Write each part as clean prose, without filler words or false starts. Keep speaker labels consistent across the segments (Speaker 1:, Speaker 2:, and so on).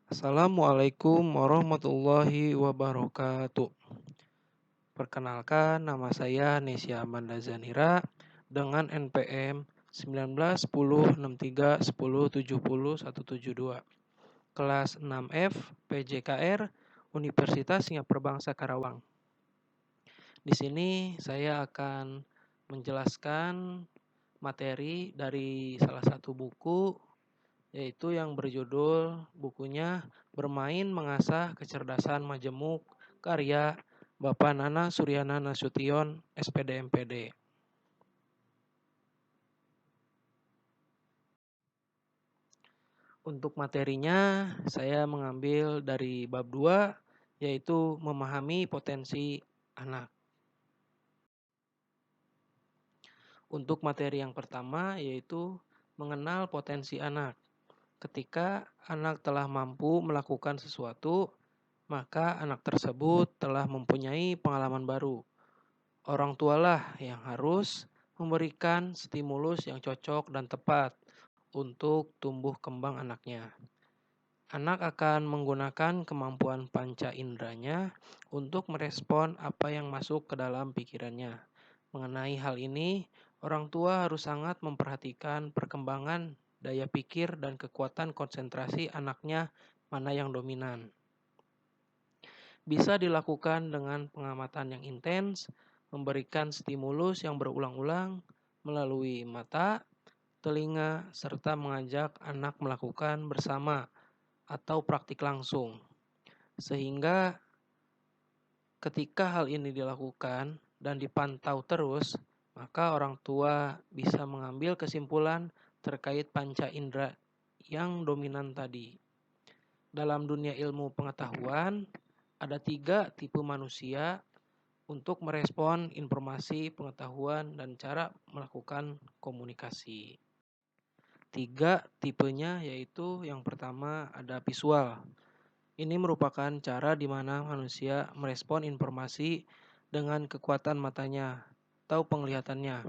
Speaker 1: Assalamualaikum warahmatullahi wabarakatuh. Perkenalkan, nama saya Nesya Amanda Zanira dengan NPM 19 10 63 10 70 172, kelas 6F PJKR Universitas Singapura Bangsa Karawang. Di sini saya akan menjelaskan materi dari salah satu buku, yaitu yang berjudul bukunya Bermain Mengasah Kecerdasan Majemuk, karya Bapak Nana Suryana Nasution, SPD MPD. Untuk materinya saya mengambil dari bab 2, yaitu memahami potensi anak. Untuk materi yang pertama yaitu mengenal potensi anak. Ketika anak telah mampu melakukan sesuatu, maka anak tersebut telah mempunyai pengalaman baru. Orang tualah yang harus memberikan stimulus yang cocok dan tepat untuk tumbuh kembang anaknya. Anak akan menggunakan kemampuan panca inderanya untuk merespon apa yang masuk ke dalam pikirannya. Mengenai hal ini, orang tua harus sangat memperhatikan perkembangan daya pikir dan kekuatan konsentrasi anaknya mana yang dominan. Bisa dilakukan dengan pengamatan yang intens, memberikan stimulus yang berulang-ulang melalui mata, telinga, serta mengajak anak melakukan bersama atau praktik langsung. Sehingga ketika hal ini dilakukan dan dipantau terus, maka orang tua bisa mengambil kesimpulan terkait panca indera yang dominan tadi. Dalam dunia ilmu pengetahuan, ada 3 tipe manusia untuk merespon informasi, pengetahuan, dan cara melakukan komunikasi. 3 tipenya yaitu yang pertama ada visual. Ini merupakan cara di mana manusia merespon informasi dengan kekuatan matanya atau penglihatannya.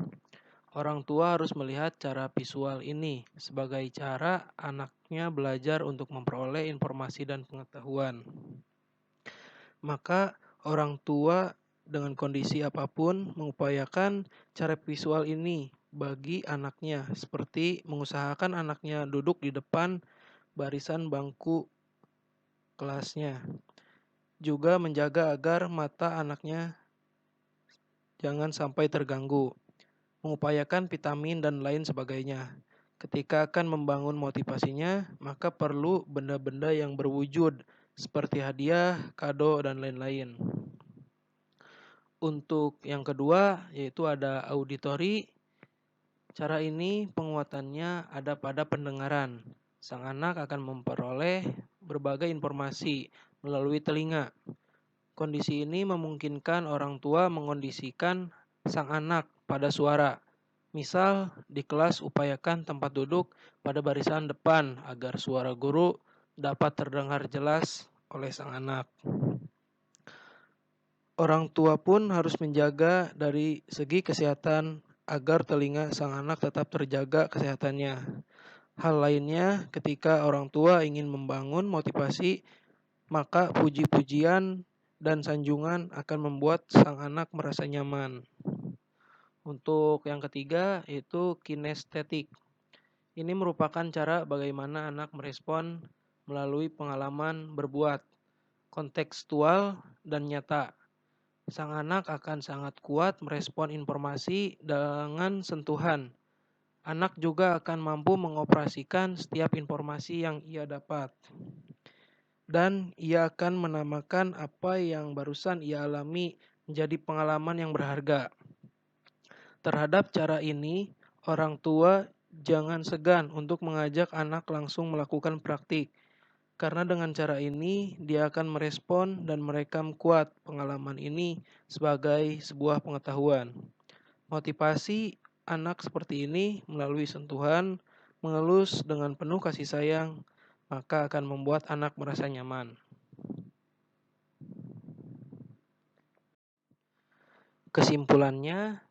Speaker 1: Orang tua harus melihat cara visual ini sebagai cara anaknya belajar untuk memperoleh informasi dan pengetahuan. Maka orang tua dengan kondisi apapun mengupayakan cara visual ini bagi anaknya, seperti mengusahakan anaknya duduk di depan barisan bangku kelasnya. Juga menjaga agar mata anaknya jangan sampai terganggu. Mengupayakan vitamin dan lain sebagainya. Ketika akan membangun motivasinya, maka perlu benda-benda yang berwujud seperti hadiah, kado, dan lain-lain. Untuk yang kedua yaitu ada auditori. Cara ini penguatannya ada pada pendengaran. Sang anak akan memperoleh berbagai informasi melalui telinga. Kondisi ini memungkinkan orang tua mengondisikan sang anak pada suara. Misal, di kelas upayakan tempat duduk pada barisan depan agar suara guru dapat terdengar jelas oleh sang anak. Orang tua pun harus menjaga dari segi kesehatan agar telinga sang anak tetap terjaga kesehatannya. Hal lainnya, ketika orang tua ingin membangun motivasi, maka puji-pujian dan sanjungan akan membuat sang anak merasa nyaman. Untuk yang ketiga yaitu kinestetik. Ini merupakan cara bagaimana anak merespon melalui pengalaman berbuat, kontekstual dan nyata. Sang anak akan sangat kuat merespon informasi dengan sentuhan. Anak juga akan mampu mengoperasikan setiap informasi yang ia dapat. Dan ia akan menamakan apa yang barusan ia alami menjadi pengalaman yang berharga. Terhadap cara ini, orang tua jangan segan untuk mengajak anak langsung melakukan praktik. Karena dengan cara ini, dia akan merespon dan merekam kuat pengalaman ini sebagai sebuah pengetahuan. Motivasi anak seperti ini melalui sentuhan, mengelus dengan penuh kasih sayang, maka akan membuat anak merasa nyaman. Kesimpulannya,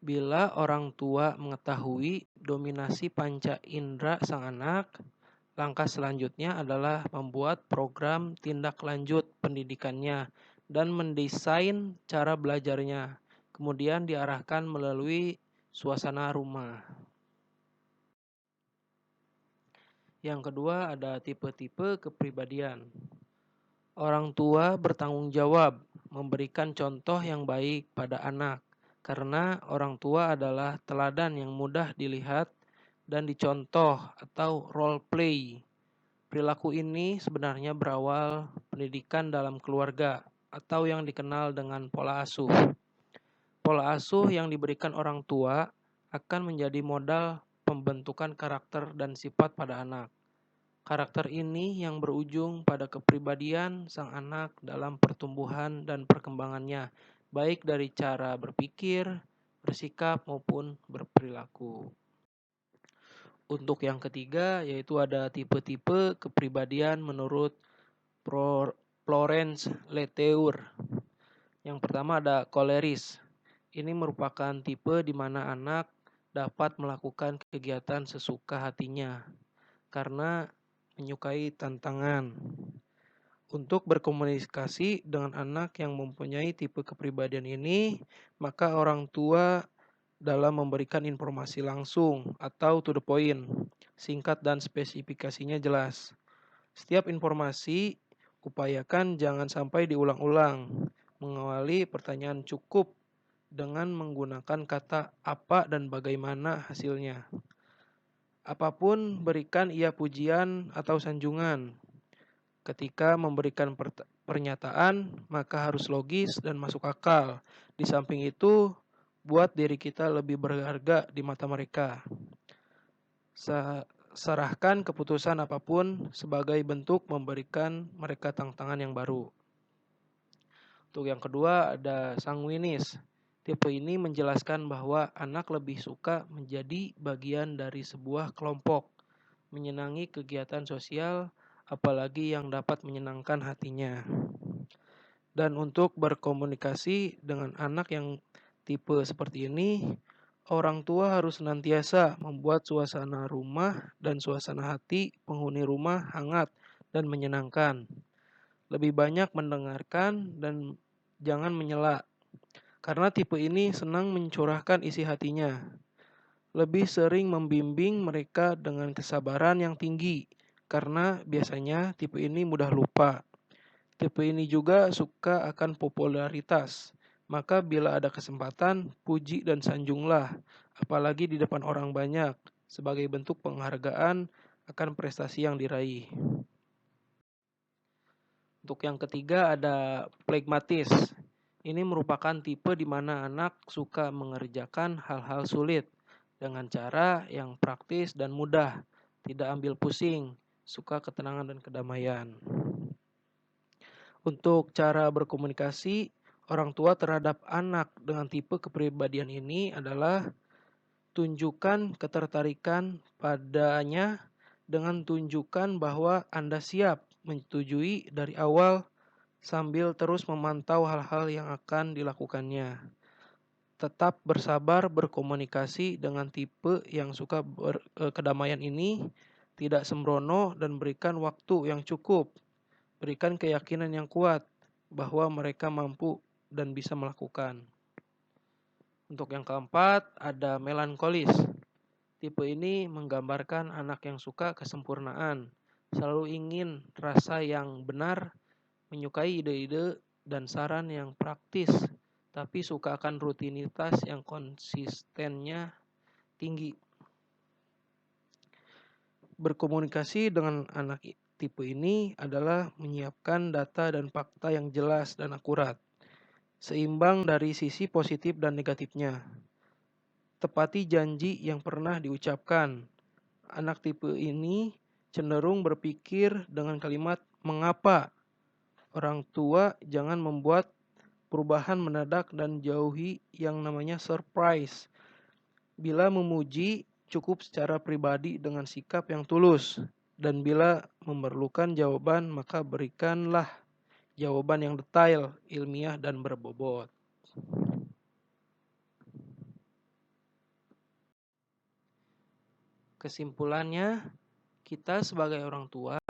Speaker 1: bila orang tua mengetahui dominasi panca indera sang anak, Langkah selanjutnya adalah membuat program tindak lanjut pendidikannya dan mendesain cara belajarnya. Kemudian diarahkan melalui suasana rumah. Yang kedua ada tipe-tipe kepribadian. Orang tua bertanggung jawab memberikan contoh yang baik pada anak karena orang tua adalah teladan yang mudah dilihat dan dicontoh atau role play. Perilaku ini sebenarnya berawal pendidikan dalam keluarga atau yang dikenal dengan pola asuh. Pola asuh yang diberikan orang tua akan menjadi modal pembentukan karakter dan sifat pada anak. Karakter ini yang berujung pada kepribadian sang anak dalam pertumbuhan dan perkembangannya, baik dari cara berpikir, bersikap, maupun berperilaku. Untuk yang ketiga, yaitu ada tipe-tipe kepribadian menurut Florence Letour. Yang pertama ada koleris. Ini merupakan tipe di mana anak dapat melakukan kegiatan sesuka hatinya karena menyukai tantangan. Untuk berkomunikasi dengan anak yang mempunyai tipe kepribadian ini, maka orang tua dalam memberikan informasi langsung atau to the point, singkat dan spesifikasinya jelas. Setiap informasi upayakan jangan sampai diulang-ulang, mengawali pertanyaan cukup dengan menggunakan kata apa dan bagaimana hasilnya. Apapun berikan ia pujian atau sanjungan. Ketika memberikan pernyataan, maka harus logis dan masuk akal. Di samping itu, buat diri kita lebih berharga di mata mereka. Serahkan keputusan apapun sebagai bentuk memberikan mereka tantangan yang baru. Untuk yang kedua ada sanguinis. Tipe ini menjelaskan bahwa anak lebih suka menjadi bagian dari sebuah kelompok, menyenangi kegiatan sosial, apalagi yang dapat menyenangkan hatinya. Dan untuk berkomunikasi dengan anak yang tipe seperti ini, orang tua harus senantiasa membuat suasana rumah dan suasana hati penghuni rumah hangat dan menyenangkan. Lebih banyak mendengarkan dan jangan menyela, karena tipe ini senang mencurahkan isi hatinya. Lebih sering membimbing mereka dengan kesabaran yang tinggi, karena biasanya tipe ini mudah lupa. Tipe ini juga suka akan popularitas, maka bila ada kesempatan, puji dan sanjunglah, apalagi di depan orang banyak, sebagai bentuk penghargaan akan prestasi yang diraih. Untuk yang ketiga ada phlegmatis. Ini merupakan tipe di mana anak suka mengerjakan hal-hal sulit dengan cara yang praktis dan mudah, tidak ambil pusing, suka ketenangan dan kedamaian. Untuk cara berkomunikasi orang tua terhadap anak dengan tipe kepribadian ini adalah tunjukkan ketertarikan padanya dengan tunjukkan bahwa Anda siap menyetujui dari awal sambil terus memantau hal-hal yang akan dilakukannya. Tetap bersabar berkomunikasi dengan tipe yang suka kedamaian ini, tidak sembrono dan berikan waktu yang cukup. Berikan keyakinan yang kuat bahwa mereka mampu dan bisa melakukan. Untuk yang keempat ada melankolis. Tipe ini menggambarkan anak yang suka kesempurnaan, selalu ingin rasa yang benar, menyukai ide-ide dan saran yang praktis, tapi suka akan rutinitas yang konsistennya tinggi. Berkomunikasi dengan anak tipe ini adalah menyiapkan data dan fakta yang jelas dan akurat, seimbang dari sisi positif dan negatifnya. Tepati janji yang pernah diucapkan. Anak tipe ini cenderung berpikir dengan kalimat mengapa. Orang tua jangan membuat perubahan mendadak dan jauhi yang namanya surprise. Bila memuji, cukup secara pribadi dengan sikap yang tulus. Dan bila memerlukan jawaban, maka berikanlah jawaban yang detail, ilmiah, dan berbobot. Kesimpulannya, Kita sebagai orang tua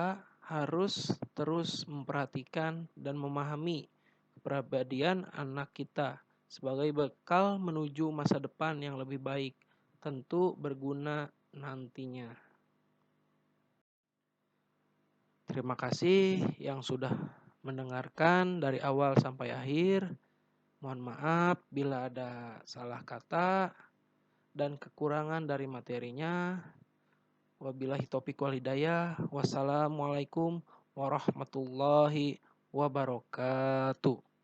Speaker 1: harus terus memperhatikan dan memahami kepribadian anak kita sebagai bekal menuju masa depan yang lebih baik, tentu berguna nantinya. Terima kasih yang sudah mendengarkan dari awal sampai akhir. Mohon maaf bila ada salah kata dan kekurangan dari materinya. Wabillahi taufiq wal hidayah. Wassalamualaikum warahmatullahi wabarakatuh.